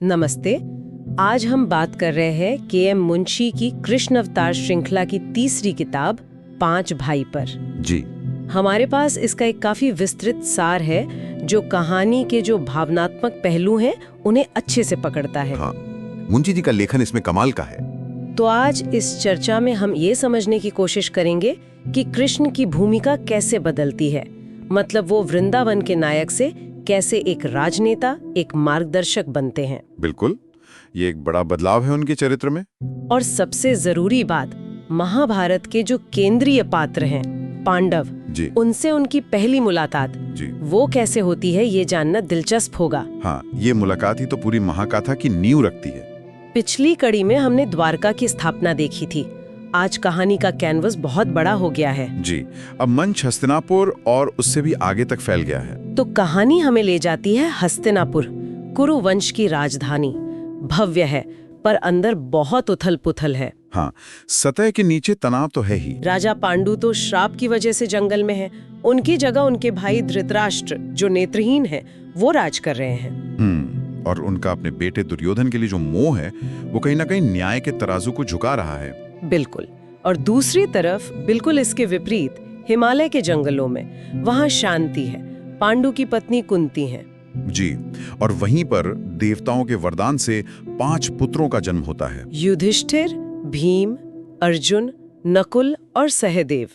नमस्ते। आज हम बात कर रहे हैं के.एम. मुंशी की कृष्ण अवतार श्रृंखला की तीसरी किताब 5 भाई पर। जी। हमारे पास इसका एक काफी विस्तृत सार है जो कहानी के जो भावनात्मक पहलू हैं उन्हें अच्छे से पकड़ता है। हाँ, मुंशी जी का लेखन इसमें कमाल का है। तो आज इस चर्चा में हम ये समझने की कोशिश करेंगे कि कृष्ण की भूमिका कैसे बदलती है, मतलब वो वृंदावन के नायक से कैसे एक राजनेता, एक मार्गदर्शक बनते हैं। बिल्कुल, ये एक बड़ा बदलाव है उनके चरित्र में। और सबसे जरूरी बात, महाभारत के जो केंद्रीय पात्र हैं पांडव, जी। उनसे उनकी पहली मुलाकात जी। वो कैसे होती है, ये जानना दिलचस्प होगा। हाँ, ये मुलाकात ही तो पूरी महाकाथा की नींव रखती है। पिछली कड़ी में हमने द्वारका की स्थापना देखी थी। आज कहानी का कैनवस बहुत बड़ा हो गया है। जी, अब मंच हस्तिनापुर और उससे भी आगे तक फैल गया है। तो कहानी हमें ले जाती है हस्तिनापुर, कुरु वंश की राजधानी। भव्य है पर अंदर बहुत उथल पुथल है। हाँ, सतह के नीचे तनाव तो है ही। राजा पांडु तो श्राप की वजह से जंगल में है। उनकी जगह उनके भाई धृतराष्ट्र, जो नेत्रहीन है, वो राज कर रहे हैं। और उनका अपने बेटे दुर्योधन के लिए जो मोह है वो कहीं ना कहीं न्याय के तराजू को झुका रहा है। बिल्कुल। और दूसरी तरफ बिल्कुल इसके विपरीत हिमालय के जंगलों में वहां शांति है। पांडु की पत्नी कुंती है। जी, और वहीं पर देवताओं के वरदान से 5 पुत्रों का जन्म होता है। युधिष्ठिर, भीम, अर्जुन, नकुल और सहदेव।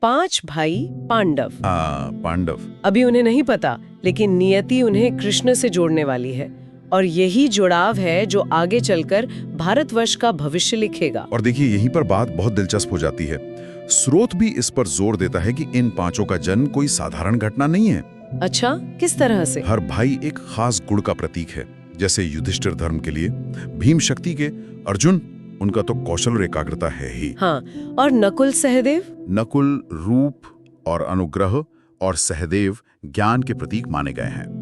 5 भाई पांडव। पांडव। अभी उन्हें नहीं पता, लेकिन नियति उन्हें कृष्ण से जोड़ने वाली है। और यही जुड़ाव है जो आगे चलकर भारतवर्ष का भविष्य लिखेगा। और देखिए, यहीं पर बात बहुत दिलचस्प हो जाती है। स्रोत भी इस पर जोर देता है कि इन 5 का जन्म कोई साधारण घटना नहीं है। अच्छा, किस तरह से? हर भाई एक खास गुण का प्रतीक है। जैसे युधिष्ठिर धर्म के लिए, भीम शक्ति के, अर्जुन उनका तो कौशल और एकाग्रता है ही। हाँ, और नकुल सहदेव? नकुल रूप और अनुग्रह, और सहदेव ज्ञान के प्रतीक माने गए हैं।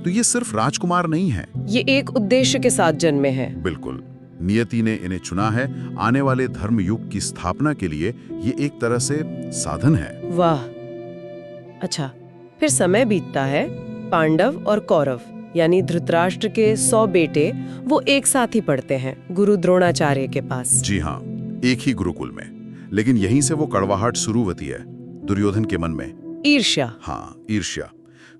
तो ये सिर्फ राजकुमार नहीं है, ये एक उद्देश्य के साथ जन्मे हैं। बिल्कुल। नियति ने इन्हें चुना है आने वाले धर्म युग की स्थापना के लिए। ये एक तरह से साधन है। वाह। अच्छा, फिर समय बीतता है। पांडव और कौरव यानी धृतराष्ट्र के 100 बेटे वो एक साथ ही पढ़ते हैं गुरु द्रोणाचार्य के पास। जी हाँ, एक ही गुरुकुल में। लेकिन यहीं से वो कड़वाहट शुरू होती है दुर्योधन के मन में। ईर्ष्या। हाँ, ईर्ष्या।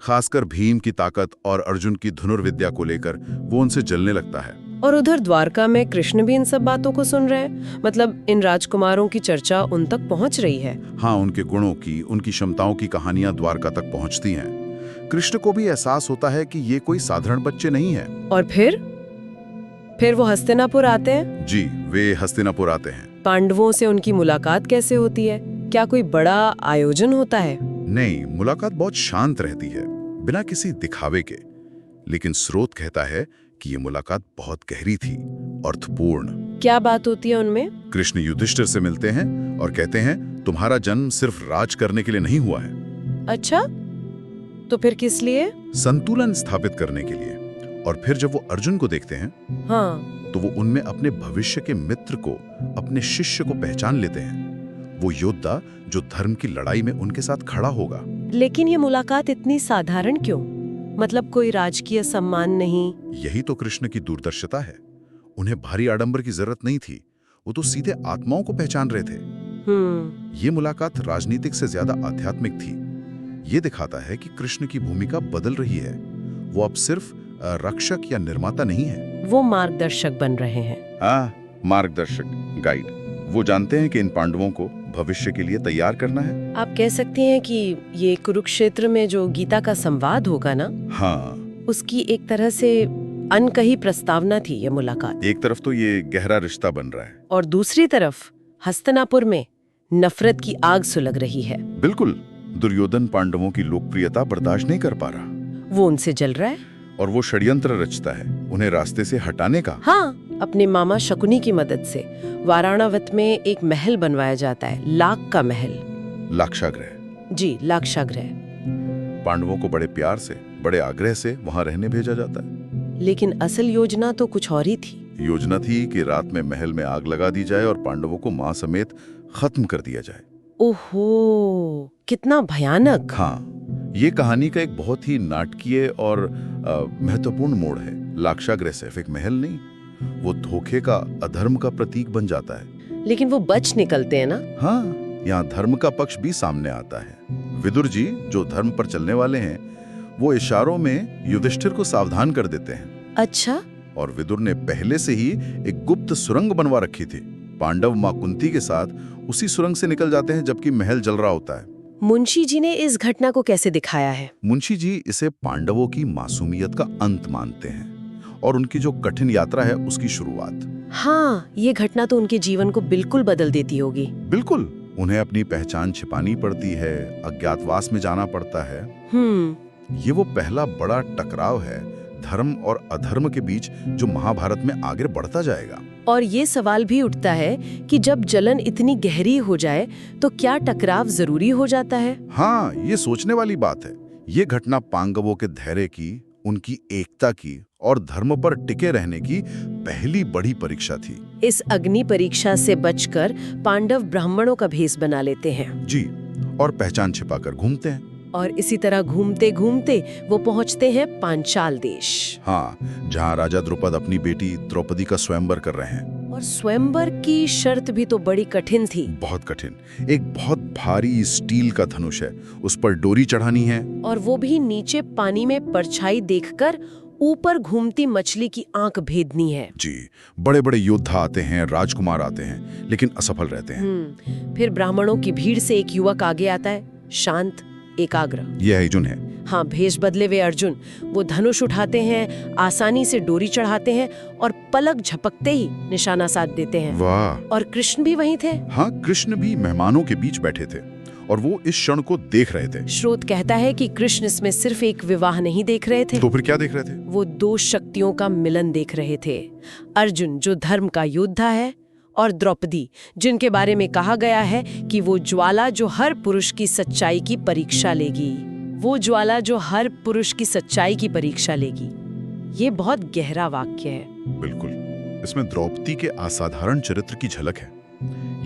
खासकर भीम की ताकत और अर्जुन की धनुर्विद्या को लेकर वो उनसे जलने लगता है। और उधर द्वारका में कृष्ण भी इन सब बातों को सुन रहे हैं। मतलब इन राजकुमारों की चर्चा उन तक पहुंच रही है। हाँ, उनके गुणों की, उनकी क्षमताओं की कहानियां द्वारका तक पहुंचती हैं। कृष्ण को भी एहसास होता है कि ये कोई साधारण बच्चे नहीं है। और फिर वो हस्तिनापुर आते हैं। जी, वे हस्तिनापुर आते हैं। पांडवों से उनकी मुलाकात कैसे होती है? क्या कोई बड़ा आयोजन होता है? नहीं, मुलाकात बहुत शांत रहती है, बिना किसी दिखावे के। लेकिन स्रोत कहता है कि ये मुलाकात बहुत गहरी थी, अर्थपूर्ण। क्या बात होती है उनमें? कृष्ण युधिष्ठिर से मिलते हैं और कहते हैं, तुम्हारा जन्म सिर्फ राज करने के लिए नहीं हुआ है। अच्छा, तो फिर किस लिए? संतुलन स्थापित करने के लिए। और फिर जब वो अर्जुन को देखते हैं, हाँ, तो वो उनमें अपने भविष्य के मित्र को, अपने शिष्य को पहचान लेते हैं। वो योद्धा जो धर्म की लड़ाई में उनके साथ खड़ा होगा। लेकिन ये मुलाकात इतनी साधारण क्यों? मतलब कोई राजकीय सम्मान नहीं? यही तो कृष्ण की दूरदर्शिता है। उन्हें भारी आडंबर की जरूरत नहीं थी। वो तो सीधे आत्माओं को पहचान रहे थे। ये मुलाकात राजनीतिक से ज्यादा आध्यात्मिक थी। ये दिखाता है कि कृष्ण की भूमिका बदल रही है। वो अब सिर्फ रक्षक या निर्माता नहीं है, वो मार्गदर्शक बन रहे हैं। मार्गदर्शक, गाइड। वो जानते हैं कि इन पांडवों को भविष्य के लिए तैयार करना है। आप कह सकते हैं कि ये कुरुक्षेत्र में जो गीता का संवाद होगा ना, हाँ, उसकी एक तरह से अनकही प्रस्तावना थी ये मुलाकात। एक तरफ तो ये गहरा रिश्ता बन रहा है, और दूसरी तरफ हस्तिनापुर में नफरत की आग सुलग रही है। बिल्कुल। दुर्योधन पांडवों की लोकप्रियता बर्दाश्त नहीं कर पा रहा। वो उनसे जल रहा है और वो षड्यंत्र रचता है उन्हें रास्ते से हटाने का। हाँ, अपने मामा शकुनी की मदद से वाराणवत में एक महल बनवाया जाता है, लाख का महल। लाक्षागृह। जी, लाक्षागृह। पांडवों को बड़े प्यार से, बड़े आग्रह से वहां रहने भेजा जाता है। लेकिन असल योजना तो कुछ और ही थी। योजना थी कि रात में महल में आग लगा दी जाए और पांडवों को मां समेत खत्म कर दिया जाए। ओहो, कितना भयानक। हाँ, ये कहानी का एक बहुत ही नाटकीय और महत्वपूर्ण मोड़ है। लाक्षागृह सिर्फ एक महल नहीं, वो धोखे का, अधर्म का प्रतीक बन जाता है। लेकिन वो बच निकलते हैं ना? हाँ, यहाँ धर्म का पक्ष भी सामने आता है। विदुर जी, जो धर्म पर चलने वाले हैं, वो इशारों में युधिष्ठिर को सावधान कर देते हैं। अच्छा। और विदुर ने पहले से ही एक गुप्त सुरंग बनवा रखी थी। पांडव मां कुंती के साथ उसी सुरंग से निकल जाते हैं जबकि महल जल रहा होता है। मुंशी जी ने इस घटना को कैसे दिखाया है? मुंशी जी इसे पांडवों की मासूमियत का अंत मानते हैं और उनकी जो कठिन यात्रा है उसकी शुरुआत। हाँ, ये घटना तो उनके जीवन को बिल्कुल बदल देती होगी। बिल्कुल, उन्हें अपनी पहचान छिपानी पड़ती है, अज्ञातवास में जाना पड़ता है। ये वो पहला बड़ा टकराव है धर्म और अधर्म के बीच जो महाभारत में आगे बढ़ता जाएगा। और ये सवाल भी उठता है कि जब जलन इतनी गहरी हो जाए तो क्या टकराव जरूरी हो जाता है? हाँ, ये सोचने वाली बात है। ये घटना पांडवों के धैर्य की, उनकी एकता की और धर्म पर टिके रहने की पहली बड़ी परीक्षा थी। इस अग्नि परीक्षा से बचकर पांडव ब्राह्मणों का भेष बना लेते हैं। जी, और पहचान छिपाकर घूमते हैं। और इसी तरह घूमते घूमते वो पहुंचते हैं पांचाल देश। हाँ, जहाँ राजा द्रुपद अपनी बेटी द्रौपदी का स्वयंवर कर रहे हैं। और स्वयंवर की शर्त भी तो बड़ी कठिन थी। बहुत कठिन। एक बहुत भारी स्टील का धनुष है, उस पर डोरी चढ़ानी है। और वो भी नीचे पानी में परछाई देखकर ऊपर घूमती मछली की आंख भेदनी है। जी, बड़े बड़े योद्धा आते हैं, राजकुमार आते हैं, लेकिन असफल रहते हैं। फिर ब्राह्मणों की भीड़ से एक युवक आगे आता है, शांत, एकाग्र। यह अर्जुन है। हाँ, भेष बदले हुए अर्जुन। वो धनुष उठाते हैं, आसानी से डोरी चढ़ाते हैं और पलक झपकते ही निशाना साध देते हैं। वाह! और कृष्ण भी वहीं थे। हाँ, कृष्ण भी मेहमानों के बीच बैठे थे और वो इस क्षण को देख रहे थे। स्रोत कहता है कि कृष्ण इसमें सिर्फ एक विवाह नहीं देख रहे थे। तो फिर क्या देख रहे थे? वो दो शक्तियों का मिलन देख रहे थे। अर्जुन जो धर्म का योद्धा है, और द्रौपदी जिनके बारे में कहा गया है कि वो ज्वाला जो हर पुरुष की सच्चाई की परीक्षा लेगी। वो ज्वाला जो हर पुरुष की सच्चाई की परीक्षा लेगी। ये बहुत गहरा वाक्य है। बिल्कुल, इसमें द्रौपदी के असाधारण चरित्र की झलक है।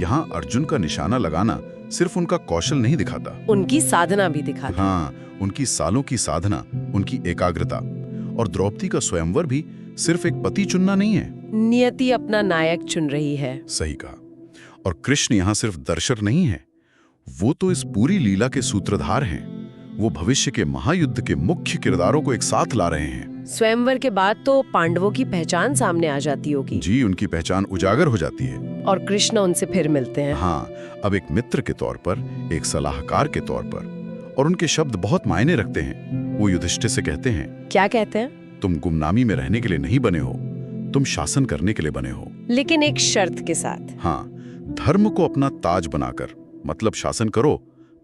यहाँ अर्जुन का निशाना लगाना सिर्फ उनका कौशल नहीं दिखाता, उनकी साधना भी दिखाता। हाँ, उनकी सालों की साधना, उनकी एकाग्रता। और द्रौपदी का स्वयंवर भी सिर्फ एक पति चुनना नहीं है, नियति अपना नायक चुन रही है। सही कहा। और कृष्ण यहाँ सिर्फ दर्शक नहीं है, वो तो इस पूरी लीला के सूत्रधार हैं। वो भविष्य के महायुद्ध के मुख्य किरदारों को एक साथ ला रहे हैं। स्वयंवर के बाद तो पांडवों की पहचान सामने आ जाती होगी। जी, उनकी पहचान उजागर हो जाती है। और कृष्ण उनसे फिर मिलते हैं। हाँ, अब एक मित्र के तौर पर, एक सलाहकार के तौर पर। और उनके शब्द बहुत मायने रखते हैं। वो युधिष्ठिर से कहते हैं, क्या कहते हैं? तुम गुमनामी में रहने के लिए नहीं बने हो, तुम शासन करने के लिए बने हो, लेकिन एक शर्त के साथ। हाँ, धर्म को अपना ताज बनाकर, मतलब शासन करो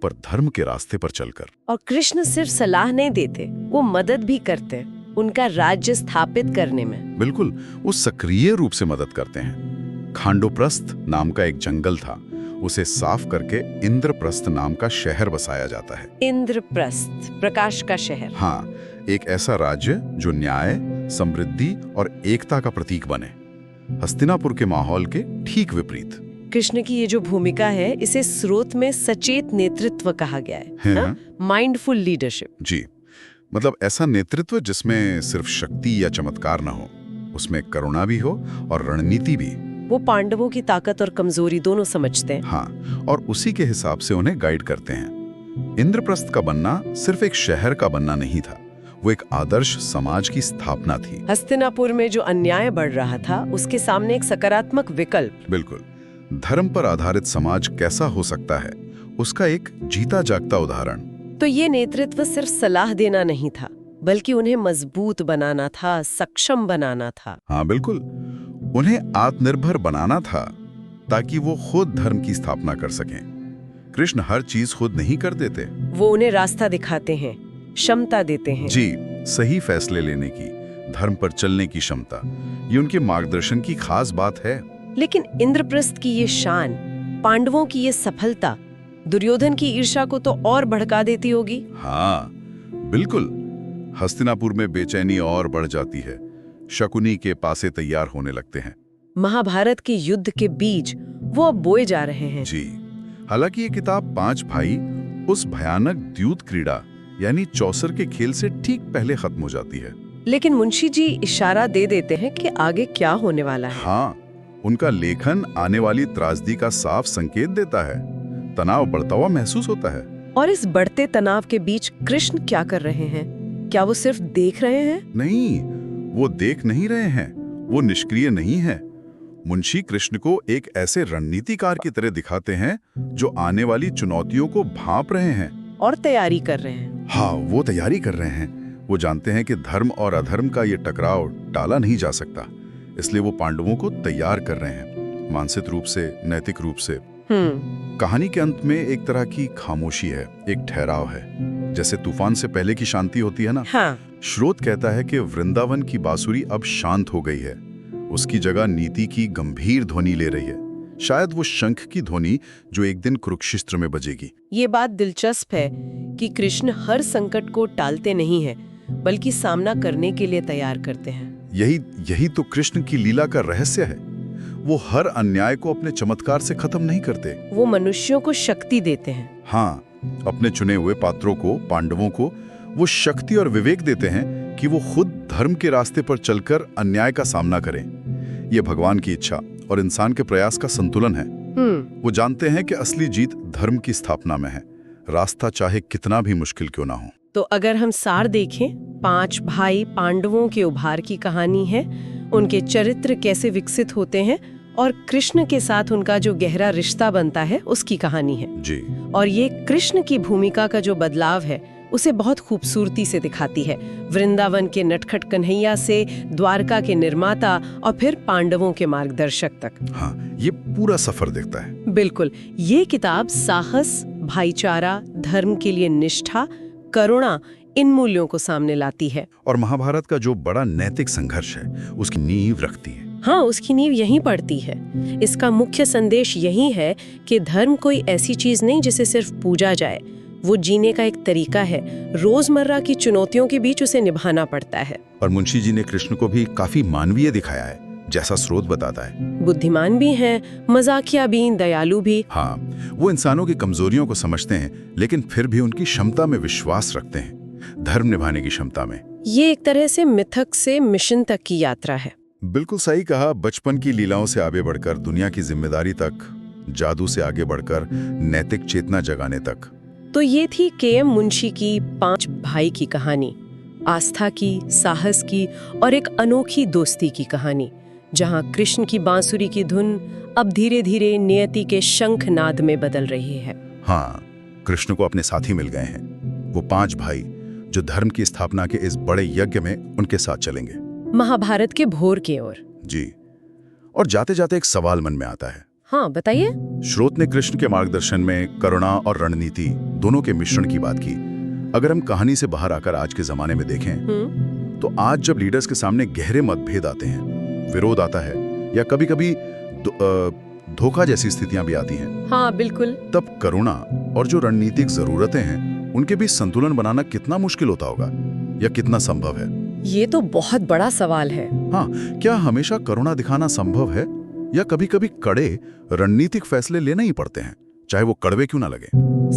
पर धर्म के रास्ते पर चलकर। और कृष्ण सिर्फ सलाह नहीं देते, वो मदद भी करते उनका राज्य स्थापित करने में। बिल्कुल, वो सक्रिय रूप से मदद करते हैं। खांडोप्रस्थ नाम का एक जंगल था, उसे साफ करके इंद्रप्रस्थ नाम का शहर बसाया जाता है। इंद्रप्रस्थ, प्रकाश का शहर। हाँ, एक ऐसा राज्य जो न्याय, समृद्धि और एकता का प्रतीक बने। हस्तिनापुर के माहौल के ठीक विपरीत। कृष्ण की ये जो भूमिका है, इसे स्रोत में सचेत नेतृत्व कहा गया है, माइंडफुल लीडरशिप। जी, मतलब ऐसा नेतृत्व जिसमें सिर्फ शक्ति या चमत्कार न हो, उसमें करुणा भी हो और रणनीति भी। वो पांडवों की ताकत और कमजोरी दोनों समझते हैं। हाँ, और उसी के हिसाब से उन्हें गाइड करते हैं। इंद्रप्रस्थ का बनना सिर्फ एक शहर का बनना नहीं था, वो एक आदर्श समाज की स्थापना थी। हस्तिनापुर में जो अन्याय बढ़ रहा था, उसके सामने एक सकारात्मक विकल्प। बिल्कुल, धर्म पर आधारित समाज कैसा हो सकता है, उसका एक जीता जागता उदाहरण। तो ये नेतृत्व सिर्फ सलाह देना नहीं था, बल्कि उन्हें मजबूत बनाना था, सक्षम बनाना था। हाँ बिल्कुल, उन्हें आत्मनिर्भर बनाना था ताकि वो खुद धर्म की स्थापना कर सकें। कृष्ण हर चीज खुद नहीं कर देते, वो उन्हें रास्ता दिखाते हैं, क्षमता देते हैं। जी, सही फैसले लेने की, धर्म पर चलने की क्षमता, ये उनके मार्गदर्शन की खास बात है। लेकिन इंद्रप्रस्थ की ये शान, पांडवों की ये सफलता दुर्योधन की ईर्ष्या को तो और भड़का देती होगी। हाँ बिल्कुल, हस्तिनापुर में बेचैनी और बढ़ जाती है। शकुनी के पासे तैयार होने लगते हैं। महाभारत के युद्ध के बीज वो अब बोए जा रहे हैं। जी, हालांकि ये किताब 5 भाई उस भयानक द्यूत क्रीड़ा यानी चौसर के खेल से ठीक पहले खत्म हो जाती है। लेकिन मुंशी जी इशारा दे देते हैं कि आगे क्या होने वाला है। हाँ, उनका लेखन आने वाली त्रासदी का साफ संकेत देता है। तनाव बढ़ता हुआ महसूस होता है। और इस बढ़ते तनाव के बीच कृष्ण क्या कर रहे हैं? क्या वो सिर्फ देख रहे हैं? नहीं, वो देख नहीं रहे हैं, वो निष्क्रिय नहीं है। मुंशी कृष्ण को एक ऐसे रणनीतिकार की तरह दिखाते हैं जो आने वाली चुनौतियों को भांप रहे हैं और तैयारी कर रहे हैं। हाँ, वो तैयारी कर रहे हैं। वो जानते हैं कि धर्म और अधर्म का ये टकराव टाला नहीं जा सकता, इसलिए वो पांडवों को तैयार कर रहे हैं, मानसिक रूप से, नैतिक रूप से। कहानी के अंत में एक तरह की खामोशी है, एक ठहराव है, जैसे तूफान से पहले की शांति होती है ना। हाँ। स्रोत कहता है कि वृंदावन की बांसुरी अब शांत हो गई है, उसकी जगह नीति की गंभीर ध्वनि ले रही है, शायद वो शंख की ध्वनि जो एक दिन कुरुक्षेत्र में बजेगी। ये बात दिलचस्प है कि कृष्ण हर संकट को टालते नहीं हैं, बल्कि सामना करने के लिए तैयार करते हैं। यही तो कृष्ण की लीला का रहस्य है। वो हर अन्याय को अपने चमत्कार से खत्म नहीं करते। वो मनुष्यों को शक्ति देते हैं। हाँ, अपने चुने हुए पात्रों को, पांडवों को वो शक्ति और विवेक देते हैं कि वो खुद धर्म के रास्ते पर चलकर अन्याय का सामना करें। ये भगवान की इच्छा और इंसान के प्रयास का संतुलन है। वो जानते हैं कि असली जीत धर्म की स्थापना में है, रास्ता चाहे कितना भी मुश्किल क्यों ना हो। तो अगर हम सार देखें, 5 भाई पांडवों के उभार की कहानी है, उनके चरित्र कैसे विकसित होते हैं और कृष्ण के साथ उनका जो गहरा रिश्ता बनता है उसकी कहानी है जी। और ये कृष्ण की भूमिका का जो बदलाव है उसे बहुत खूबसूरती से दिखाती है। वृंदावन के नटखट कन्हैया से द्वारका के निर्माता और फिर पांडवों के मार्गदर्शक तक। हाँ, ये पूरा सफर दिखता है। बिल्कुल, ये किताब साहस, भाईचारा, धर्म के लिए निष्ठा, करुणा, इन मूल्यों को सामने लाती है। और महाभारत का जो बड़ा नैतिक संघर्ष है उसकी नींव रखती है। हाँ, उसकी नींव यहीं पड़ती है। इसका मुख्य संदेश यही है कि धर्म कोई ऐसी चीज नहीं जिसे सिर्फ पूजा जाए, वो जीने का एक तरीका है। रोजमर्रा की चुनौतियों के बीच उसे निभाना पड़ता है। और मुंशी जी ने कृष्ण को भी काफी मानवीय दिखाया है, जैसा स्रोत बताता है। बुद्धिमान भी हैं, मजाकिया भी, दयालु भी। हाँ, वो इंसानों की कमजोरियों को समझते हैं, लेकिन फिर भी उनकी क्षमता में विश्वास रखते हैं, धर्म निभाने की क्षमता में। ये एक तरह से मिथक से मिशन तक की यात्रा है। बिल्कुल सही कहा। बचपन की लीलाओं से आगे बढ़कर दुनिया की जिम्मेदारी तक, जादू से आगे बढ़कर नैतिक चेतना जगाने तक। तो ये थी के.एम. मुंशी की 5 भाई की कहानी, आस्था की, साहस की और एक अनोखी दोस्ती की कहानी, जहां कृष्ण की बांसुरी की धुन अब धीरे धीरे नियति के शंखनाद में बदल रही है। हाँ, कृष्ण को अपने साथी मिल गए हैं, वो 5 भाई जो धर्म की स्थापना के इस बड़े यज्ञ में उनके साथ चलेंगे, महाभारत के भोर की ओर। जी। और जाते जाते एक सवाल मन में आता है। हाँ, बताइए। स्रोत ने कृष्ण के मार्गदर्शन में करुणा और रणनीति दोनों के मिश्रण की बात की। अगर हम कहानी से बाहर आकर आज के जमाने में देखें, तो आज जब लीडर्स के सामने गहरे मतभेद आते हैं, विरोध आता है या कभी-कभी धोखा जैसी स्थितियां भी आती हैं, हाँ बिल्कुल, तब करुणा और जो रणनीतिक जरूरतें हैं उनके बीच संतुलन बनाना कितना मुश्किल होता होगा या कितना संभव है? ये तो बहुत बड़ा सवाल है। हाँ, क्या हमेशा करुणा दिखाना संभव है या कभी-कभी कड़े रणनीतिक फैसले लेने ही पड़ते हैं, चाहे वो कड़वे क्यों ना लगे?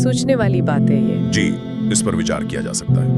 सोचने वाली बात है ये। जी, इस पर विचार किया जा सकता है।